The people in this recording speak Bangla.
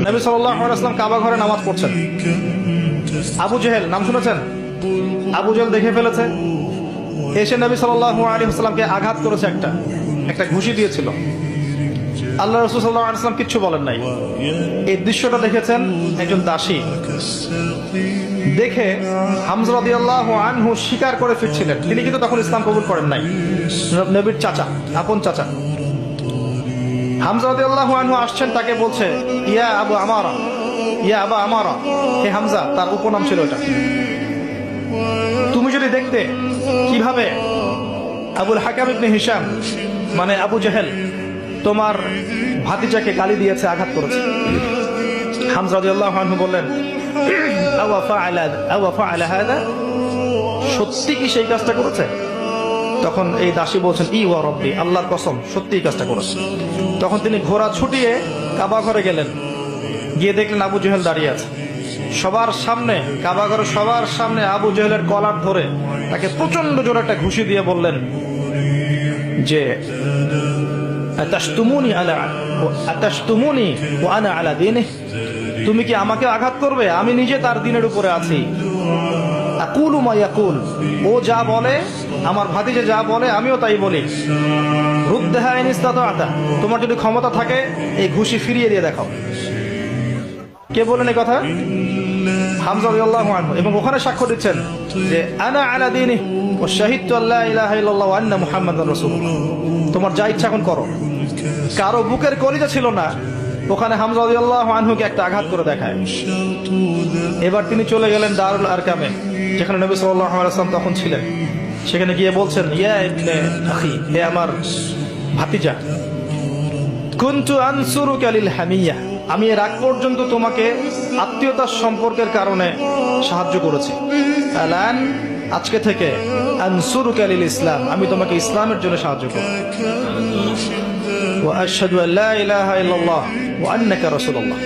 নবী সাল্লাল্লাহু আলাইহি ওয়াসাল্লাম কাবা ঘরে নামাজ পড়ছেন। আবু জেহেল নাম শুনেছেন? আবু জেহেল দেখে ফেলেছে, এসে নবী সাল্লাল্লাহু আলাইহি ওয়াসাল্লামকে আঘাত করেছে, একটা ঘুষি দিয়েছিল। আল্লাহ রাসূল সাল্লাল্লাহু আলাইহি ওয়াসাল্লাম কিচ্ছু বলেন নাই। এই দৃশ্যটা দেখেছেন একজন দাসী, দেখে হামজা রাদিয়াল্লাহু আনহু স্বীকার করে ফিরছিলেন। তিনি কিন্তু তখন ইসলাম কবুল করেন নাই, নবীর চাচা, আপন চাচা। হামজা রাদিয়াল্লাহু আনহু আসছেন, তাকে বলছে ইয়া আবু আমারা, ইয়া আবা আমারা, হে হামজা, তার উপনাম ছিল এটা। তুমি যদি দেখতে কিভাবে আবুল হাকাম ইবনে হিশাম মানে আবু জেহেল তোমার ভাতিজাকে গালি দিয়েছে, আঘাত করেছে। হামজা রাদিয়াল্লাহু আনহু বললেন আওয়া ফাআলা হাদা, সত্যি কি সেই কাজটা করেছে? তখন এই দাসী বলছেন ই ওয়া রব্বি, আল্লাহর কসম, সত্যি এই কাজটা করেছে। তখন তিনি ঘোড়া ছুটিয়ে কাবা ঘরে গেলেন, গিয়ে দেখলেন আবু জেহেল দাঁড়িয়ে আছে সবার সামনে, কাবা ঘরে সবার সামনে আবু জেহেলের কলার ধরে তাকে প্রচন্ড জোরে একটা ঘুষি দিয়ে বললেন যে আতাশতুমুনি ওয়া আনা আলা দীনিহি, তুমি কি আমাকে আঘাত করবে? আমি নিজে তার দ্বীনের উপরে আছি। আকুলু মা ইয়াকুল, ও যা বলে, আমার ভাতিজা যা বলে আমিও তাই বলি। রুদ্দাহা ইন ইসতাতা'তা, তোমার যদি ক্ষমতা থাকে এই ঘুষি ফিরিয়ে দিয়ে দেখাও। কে বলেন এই কথা? হামজা রাদিয়াল্লাহু আনহু। এবং ওখানে সাক্ষ্য দিচ্ছেন যে আনা আলা দীনিহি ওয়া শাহিদতু আল্লা ইলাহা ইল্লাল্লাহ ওয়া আন্না মুহাম্মাদার রাসূলুল্লাহ। তোমার যা ইচ্ছা এখন করো। কারো বুকের কলিজা ছিল না, ওখানে হামজা রাদিয়াল্লাহু আনহুকে একটা আঘাত করে দেখায়। এবার তিনি চলে গেলেন দারুল আরকামে, যেখানে নবী সাল্লাল্লাহু আলাইহি ওয়াসাল্লাম তখন ছিলেন। সেখানে গিয়ে বলছেন ইয়া ইবনে আখি, হে আমার ভাতিজা, কুনতু আনসুরুকা লিল হামিয়া, আমি এর আগ পর্যন্ত তোমাকে আত্মীয়তার সম্পর্কের কারণে সাহায্য করেছি। আলান, আজকে থেকে আনসুরুকা লিল ইসলাম, আমি তোমাকে ইসলামের জন্য সাহায্য করব। ওয়া আশহাদু আল্লা ইলাহা ইল্লাল্লাহ ওয়া আন্নাকা রাসূলুল্লাহ।